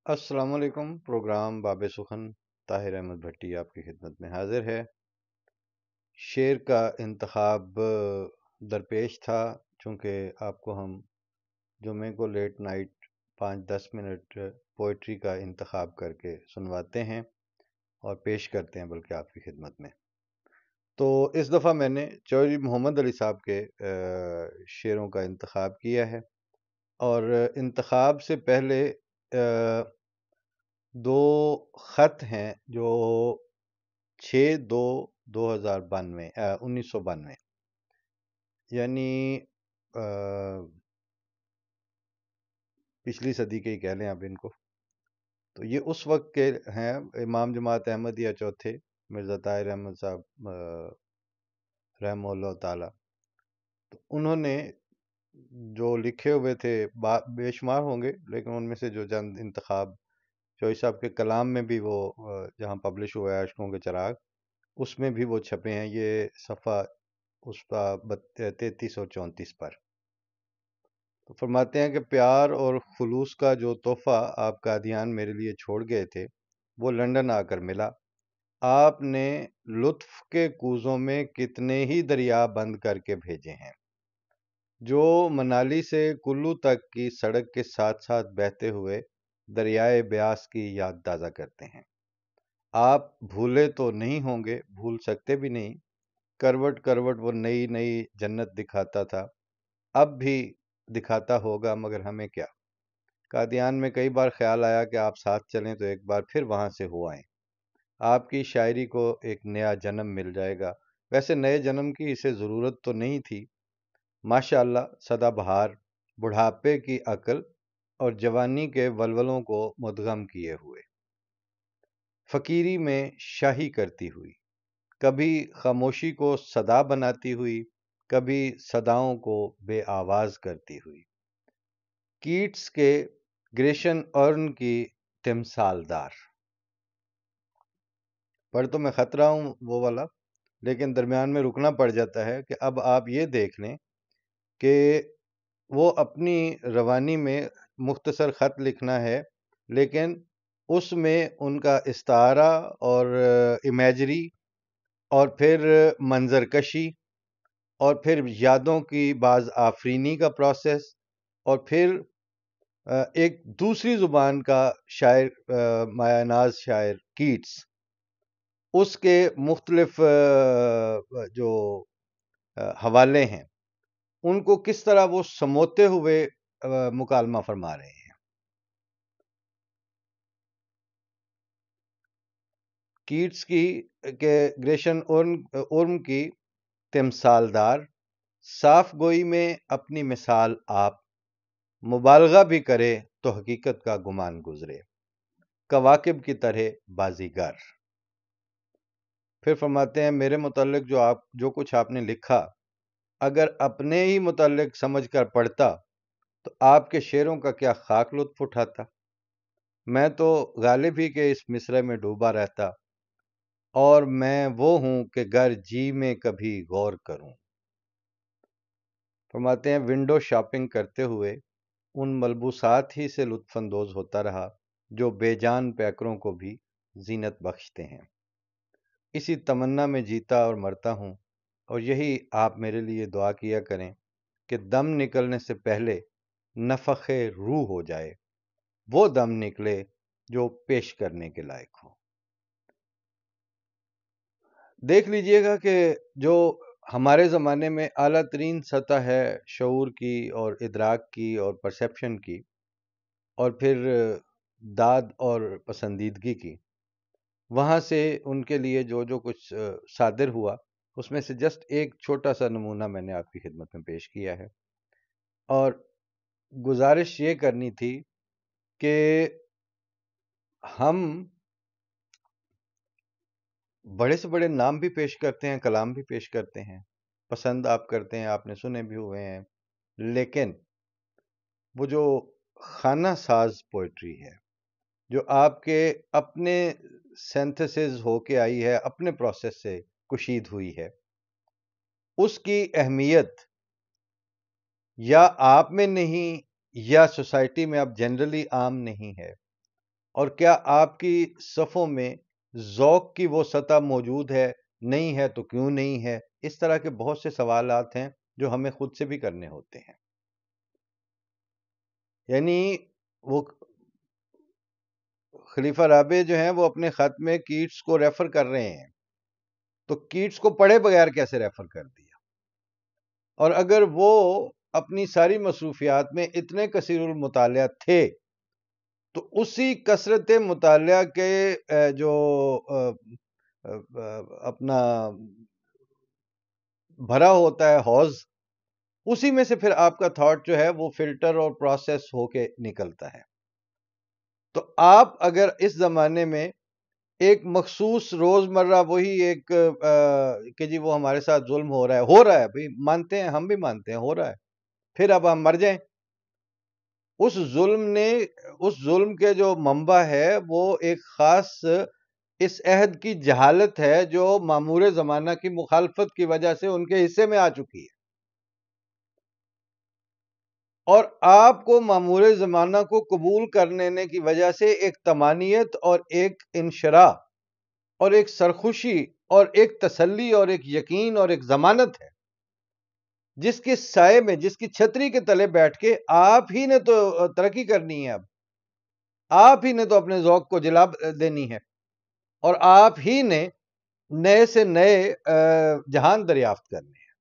السلام علیکم۔ پروگرام باب سخن طاہر احمد بھٹی آپ کی خدمت میں حاضر ہے۔ شعر کا انتخاب درپیش تھا، چونکہ آپ کو ہم جمعے کو لیٹ نائٹ 5-10 منٹ پوئٹری کا انتخاب کر کے سنواتے ہیں اور پیش کرتے ہیں بلکہ آپ کی خدمت میں۔ تو اس دفعہ میں نے چودھری محمد علی صاحب کے شعروں کا انتخاب کیا ہے، اور انتخاب سے پہلے دو خط ہیں جو 1992 یعنی پچھلی صدی کے ہی کہہ لیں اب ان کو، تو یہ اس وقت کے ہیں۔ امام جماعت احمدیہ چوتھے مرزا طاہر احمد صاحب رحمہ اللہ تعالی، تو انہوں نے جو لکھے ہوئے تھے بے شمار ہوں گے، لیکن ان میں سے جو چند انتخاب چوہی صاحب کے کلام میں بھی وہ جہاں پبلش ہوا ہے اشکوں کے چراغ، اس میں بھی وہ چھپے ہیں۔ یہ صفحہ اس کا 33 اور 34 پر تو فرماتے ہیں کہ پیار اور خلوص کا جو تحفہ آپ قادیان میرے لیے چھوڑ گئے تھے، وہ لندن آ کر ملا۔ آپ نے لطف کے کوزوں میں کتنے ہی دریا بند کر کے بھیجے ہیں، جو منالی سے کلو تک کی سڑک کے ساتھ ساتھ بہتے ہوئے دریائے بیاس کی یاد تازہ کرتے ہیں۔ آپ بھولے تو نہیں ہوں گے، بھول سکتے بھی نہیں، کروٹ کروٹ وہ نئی نئی جنت دکھاتا تھا، اب بھی دکھاتا ہوگا مگر ہمیں کیا۔ قادیان میں کئی بار خیال آیا کہ آپ ساتھ چلیں تو ایک بار پھر وہاں سے ہو آئیں، آپ کی شاعری کو ایک نیا جنم مل جائے گا۔ ویسے نئے جنم کی اسے ضرورت تو نہیں تھی، ماشاء اللہ سدا بہار بڑھاپے کی عقل اور جوانی کے ولولوں کو مدغم کیے ہوئے، فقیری میں شاہی کرتی ہوئی، کبھی خاموشی کو صدا بناتی ہوئی، کبھی صداؤں کو بے آواز کرتی ہوئی، کیٹس کے گریشن ارن کی تمثال دار۔ پڑھ تو میں خطرہ ہوں وہ والا، لیکن درمیان میں رکنا پڑ جاتا ہے کہ اب آپ یہ دیکھ لیں کہ وہ اپنی روانی میں مختصر خط لکھنا ہے، لیکن اس میں ان کا استعارہ اور امیجری اور پھر منظر کشی اور پھر یادوں کی بعض آفرینی کا پروسیس، اور پھر ایک دوسری زبان کا شاعر مایہ ناز شاعر کیٹس، اس کے مختلف جو حوالے ہیں ان کو کس طرح وہ سموتے ہوئے مکالمہ فرما رہے ہیں۔ کیٹس کی کہ گریشن ارم کی تمثال دار، صاف گوئی میں اپنی مثال آپ، مبالغہ بھی کرے تو حقیقت کا گمان گزرے، کواکب کی طرح بازیگر۔ پھر فرماتے ہیں میرے متعلق جو کچھ آپ نے لکھا، اگر اپنے ہی متعلق سمجھ کر پڑھتا تو آپ کے شعروں کا کیا خاک لطف اٹھاتا۔ میں تو غالب ہی کے اس مصرعے میں ڈوبا رہتا، اور میں وہ ہوں کہ گر جی میں کبھی غور کروں۔ فرماتے ہیں ونڈو شاپنگ کرتے ہوئے ان ملبوسات ہی سے لطف اندوز ہوتا رہا جو بے جان پیکروں کو بھی زینت بخشتے ہیں۔ اسی تمنا میں جیتا اور مرتا ہوں، اور یہی آپ میرے لیے دعا کیا کریں کہ دم نکلنے سے پہلے نفخ روح ہو جائے، وہ دم نکلے جو پیش کرنے کے لائق ہو۔ دیکھ لیجئے گا کہ جو ہمارے زمانے میں اعلیٰ ترین سطح ہے شعور کی اور ادراک کی اور پرسیپشن کی، اور پھر داد اور پسندیدگی کی، وہاں سے ان کے لیے جو کچھ صادر ہوا، اس میں سے جسٹ ایک چھوٹا سا نمونہ میں نے آپ کی خدمت میں پیش کیا ہے، اور گزارش یہ کرنی تھی کہ ہم بڑے سے بڑے نام بھی پیش کرتے ہیں، کلام بھی پیش کرتے ہیں، پسند آپ کرتے ہیں، آپ نے سنے بھی ہوئے ہیں، لیکن وہ جو خانہ ساز پوئٹری ہے، جو آپ کے اپنے سینتھسز ہو کے آئی ہے، اپنے پروسیس سے کشید ہوئی ہے، اس کی اہمیت یا آپ میں نہیں یا سوسائٹی میں اب جنرلی عام نہیں ہے۔ اور کیا آپ کی صفوں میں ذوق کی وہ سطح موجود ہے؟ نہیں ہے تو کیوں نہیں ہے؟ اس طرح کے بہت سے سوالات ہیں جو ہمیں خود سے بھی کرنے ہوتے ہیں. یعنی وہ خلیفہ رابع جو ہیں وہ اپنے خط میں کیٹس کو ریفر کر رہے ہیں، تو کیٹس کو پڑھے بغیر کیسے ریفر کر دیا؟ اور اگر وہ اپنی ساری مصروفیات میں اتنے کثیر المطالعہ تھے تو اسی کثرت مطالعہ کے جو اپنا بھرا ہوتا ہے حوض، اسی میں سے پھر آپ کا تھاٹ جو ہے وہ فلٹر اور پروسیس ہو کے نکلتا ہے. تو آپ اگر اس زمانے میں ایک مخصوص روزمرہ وہی ایک کہ جی وہ ہمارے ساتھ ظلم ہو رہا ہے بھئی مانتے ہیں، ہم بھی مانتے ہیں ہو رہا ہے، پھر اب ہم مر جائیں. اس ظلم کے جو منبع ہے وہ ایک خاص اس عہد کی جہالت ہے جو مامور زمانہ کی مخالفت کی وجہ سے ان کے حصے میں آ چکی ہے. اور آپ کو مامور زمانہ کو قبول کرنے کی وجہ سے ایک طمانیت اور ایک انشراح اور ایک سرخوشی اور ایک تسلی اور ایک یقین اور ایک ضمانت ہے، جس کے سائے میں، جس کی چھتری کے تلے بیٹھ کے آپ ہی نے تو ترقی کرنی ہے. اب آپ ہی نے تو اپنے ذوق کو جلا دینی ہے اور آپ ہی نے نئے سے نئے جہان دریافت کرنے ہیں.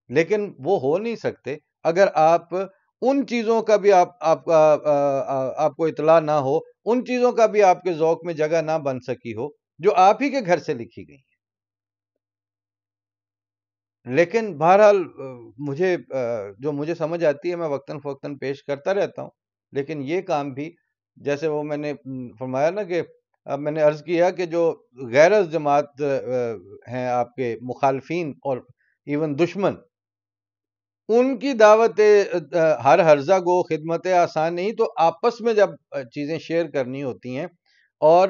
لیکن وہ ہو نہیں سکتے اگر آپ ان چیزوں کا بھی آپ کو اطلاع نہ ہو، ان چیزوں کا بھی آپ کے ذوق میں جگہ نہ بن سکی ہو جو آپ ہی کے گھر سے لکھی گئی ہیں. لیکن بہرحال مجھے سمجھ آتی ہے میں وقتاً فوقتاً پیش کرتا رہتا ہوں. لیکن یہ کام بھی جیسے وہ میں نے فرمایا نا کہ اب میں نے عرض کیا کہ جو غیر از جماعت ہیں آپ کے مخالفین اور ایون دشمن، ان کی دعوت ہر ہرزہ گو خدمت آسان نہیں. تو آپس میں جب چیزیں شیئر کرنی ہوتی ہیں اور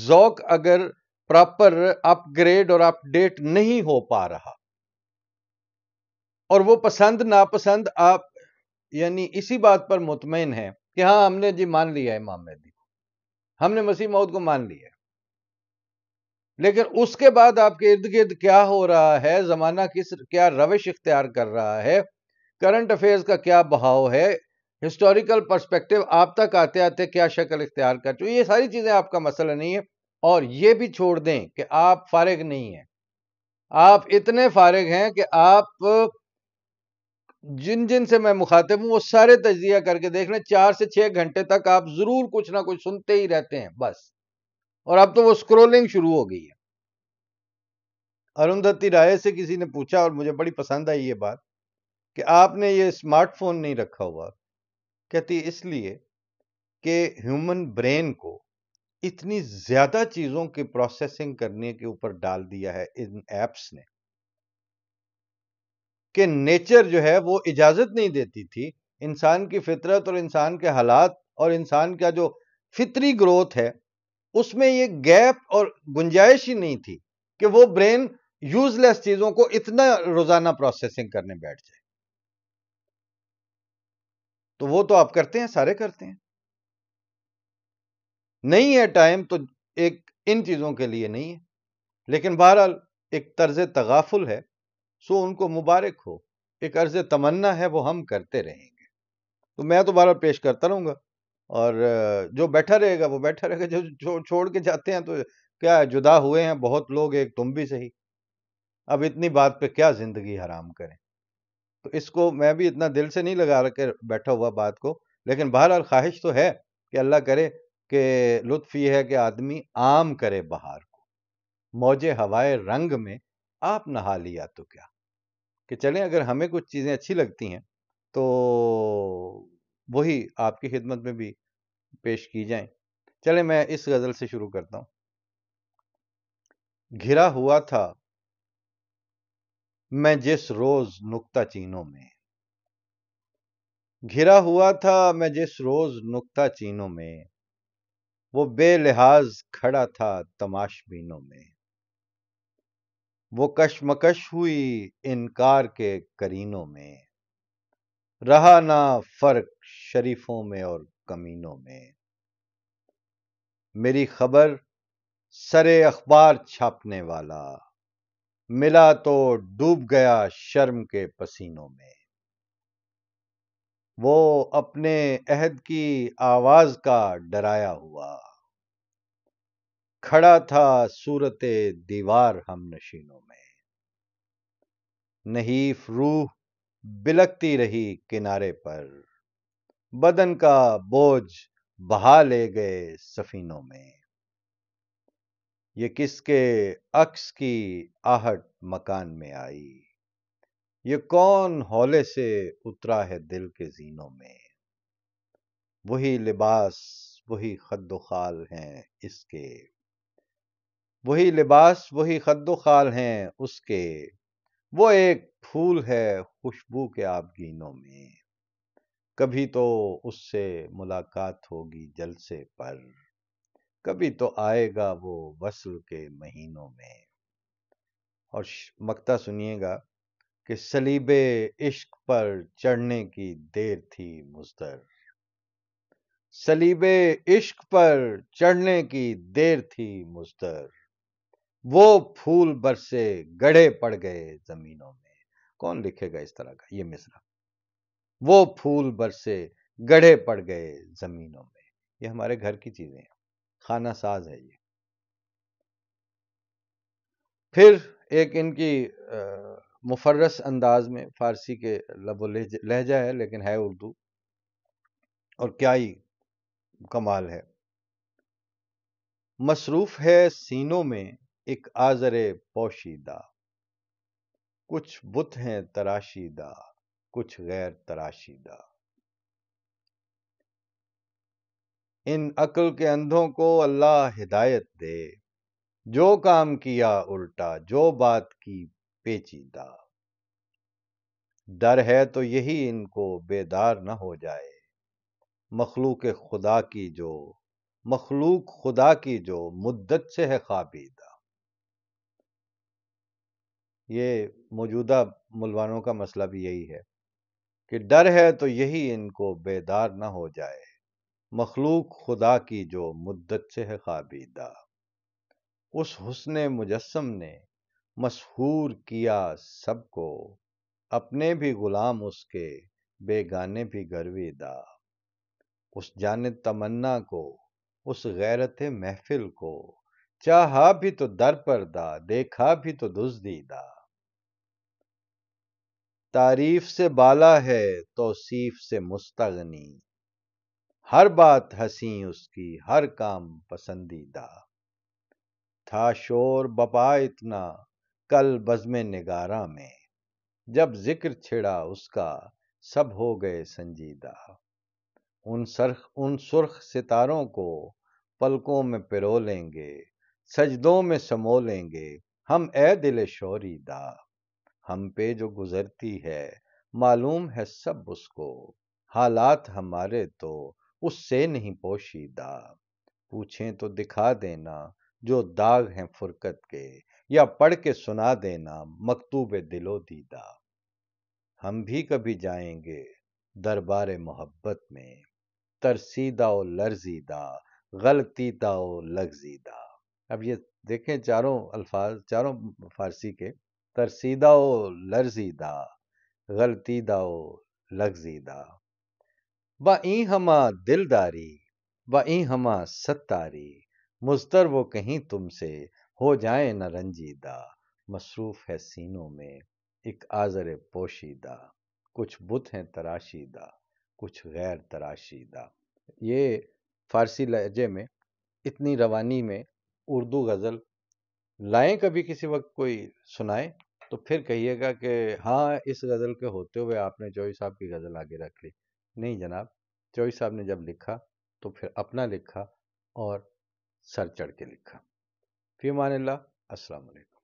ذوق اگر پراپر اپ گریڈ اور اپ ڈیٹ نہیں ہو پا رہا اور وہ پسند ناپسند آپ یعنی اسی بات پر مطمئن ہیں کہ ہاں ہم نے جی مان لیا ہے امام مہدی کو، ہم نے مسیح موعود کو مان لیا ہے، لیکن اس کے بعد آپ کے ارد گرد کیا ہو رہا ہے، زمانہ کیا روش اختیار کر رہا ہے، کرنٹ افیئرز کا کیا بہاؤ ہے، ہسٹوریکل پرسپیکٹو آپ تک آتے آتے کیا شکل اختیار کر چکے، یہ ساری چیزیں آپ کا مسئلہ نہیں ہے. اور یہ بھی چھوڑ دیں کہ آپ فارغ نہیں ہیں، آپ اتنے فارغ ہیں کہ آپ جن سے میں مخاطب ہوں وہ سارے تجزیہ کر کے دیکھ لیں، 4 سے 6 گھنٹے تک آپ ضرور کچھ نہ کچھ سنتے ہی رہتے ہیں بس. اور اب تو وہ سکرولنگ شروع ہو گئی ہے. اروندھتی رائے سے کسی نے پوچھا اور مجھے بڑی پسند آئی یہ بات کہ آپ نے یہ اسمارٹ فون نہیں رکھا ہوا. کہتی اس لیے کہ ہیومن برین کو اتنی زیادہ چیزوں کی پروسیسنگ کرنے کے اوپر ڈال دیا ہے ان ایپس نے کہ نیچر جو ہے وہ اجازت نہیں دیتی تھی، انسان کی فطرت اور انسان کے حالات اور انسان کا جو فطری گروتھ ہے اس میں یہ گیپ اور گنجائش ہی نہیں تھی کہ وہ برین یوز لیس چیزوں کو اتنا روزانہ پروسیسنگ کرنے بیٹھ جائے. تو وہ تو آپ کرتے ہیں، سارے کرتے ہیں. نہیں ہے ٹائم تو ایک ان چیزوں کے لیے نہیں ہے. لیکن بہرحال ایک طرز تغافل ہے، سو ان کو مبارک ہو. ایک عرض تمنا ہے وہ ہم کرتے رہیں گے. تو میں تو بہرحال پیش کرتا رہوں گا اور جو بیٹھا رہے گا وہ بیٹھا رہے گا، جو چھوڑ کے جاتے ہیں تو کیا جدا ہوئے ہیں بہت لوگ، ایک تم بھی صحیح، اب اتنی بات پہ کیا زندگی حرام کریں. تو اس کو میں بھی اتنا دل سے نہیں لگا کے بیٹھا ہوا بات کو، لیکن بہرحال خواہش تو ہے کہ اللہ کرے کہ لطف یہ ہے کہ آدمی عام کرے بہار کو، موجے ہوائے رنگ میں آپ نہا لیا تو کیا. کہ چلیں اگر ہمیں کچھ چیزیں اچھی لگتی ہیں تو وہی آپ کی خدمت میں بھی پیش کی جائیں. چلیں میں اس غزل سے شروع کرتا ہوں. گھرا ہوا تھا میں جس روز نکتہ چینوں میں، گھرا ہوا تھا میں جس روز نکتہ چینوں میں، وہ بے لحاظ کھڑا تھا تماش بینوں میں. وہ کشمکش ہوئی انکار کے کرینوں میں، رہا نہ فرق شریفوں میں اور کمینوں میں. میری خبر سرے اخبار چھاپنے والا، ملا تو ڈوب گیا شرم کے پسینوں میں۔ وہ اپنے عہد کی آواز کا ڈرایا ہوا، کھڑا تھا صورت دیوار ہم نشینوں میں۔ نحیف روح بلکتی رہی کنارے پر، بدن کا بوجھ بہا لے گئے سفینوں میں۔ یہ کس کے عکس کی آہٹ مکان میں آئی، یہ کون ہولے سے اترا ہے دل کے زینوں میں۔ وہی لباس وہی خد و خال ہیں اس کے، وہی لباس وہی خد و خال ہیں اس کے، وہ ایک پھول ہے خوشبو کے آبگینوں میں۔ کبھی تو اس سے ملاقات ہوگی جلسے پر، کبھی تو آئے گا وہ وصل کے مہینوں میں۔ اور مقطع سنیے گا کہ صلیب عشق پر چڑھنے کی دیر تھی مضطر، صلیب عشق پر چڑھنے کی دیر تھی مضطر، وہ پھول برسے گڑھے پڑ گئے زمینوں میں۔ کون لکھے گا اس طرح کا یہ مصرع؟ وہ پھول برسے گڑھے پڑ گئے زمینوں میں۔ یہ ہمارے گھر کی چیزیں ہیں، خانہ ساز ہے یہ۔ پھر ایک ان کی مفرس انداز میں فارسی کے لب و لہجہ ہے لیکن ہے اردو، اور کیا ہی کمال ہے۔ مصروف ہے سینوں میں ایک آذر پوشیدہ، کچھ بت ہیں تراشیدہ کچھ غیر تراشیدہ۔ ان عقل کے اندھوں کو اللہ ہدایت دے، جو کام کیا الٹا جو بات کی پیچیدہ۔ ڈر ہے تو یہی ان کو بیدار نہ ہو جائے، مخلوق خدا کی جو مدت سے ہے خوابیدہ۔ یہ موجودہ ملوانوں کا مسئلہ بھی یہی ہے کہ ڈر ہے تو یہی ان کو بیدار نہ ہو جائے، مخلوق خدا کی جو مدت سے ہے خوابیدہ۔ اس حسن مجسم نے مسحور کیا سب کو، اپنے بھی غلام اس کے بیگانے بھی گرویدہ۔ اس جان تمنا کو اس غیرت محفل کو، چاہا بھی تو در پردہ دیکھا بھی تو دزدیدہ۔ تعریف سے بالا ہے توصیف سے مستغنی، ہر بات حسین اس کی ہر کام پسندیدہ۔ تھا شور بپا اتنا کل بزم نگاراں میں، جب ذکر چھڑا اس کا سب ہو گئے سنجیدہ۔ ان سرخ ستاروں کو پلکوں میں پرو لیں گے، سجدوں میں سمو لیں گے ہم اے دل شوریدہ۔ ہم پہ جو گزرتی ہے معلوم ہے سب اس کو، حالات ہمارے تو اس سے نہیں پوشیدہ۔ پوچھیں تو دکھا دینا جو داغ ہیں فرقت کے، یا پڑھ کے سنا دینا مکتوب دل و دیدہ۔ ہم بھی کبھی جائیں گے دربار محبت میں، ترسیدہ و لرزیدہ غلطیدہ و لغزیدہ۔ اب یہ دیکھیں چاروں الفاظ چاروں فارسی کے، ترسیدہ و لرزیدہ غلطیدہ و لغزیدہ۔ وہیں ہما دلداری وہیں ہما ستاری، مضطر وہ کہیں تم سے ہو جائیں نہ رنجیدہ۔ مصروف ہے سینوں میں ایک آذر پوشیدہ، کچھ بت ہیں تراشیدہ کچھ غیر تراشیدہ۔ یہ فارسی لہجے میں اتنی روانی میں اردو غزل لائیں، کبھی کسی وقت کوئی سنائے تو پھر کہیے گا کہ ہاں اس غزل کے ہوتے ہوئے آپ نے جوئی صاحب کی غزل آگے رکھ لی۔ نہیں جناب، جوئی صاحب نے جب لکھا تو پھر اپنا لکھا اور سر چڑھ کے لکھا۔ فی امان اللہ، السلام علیکم۔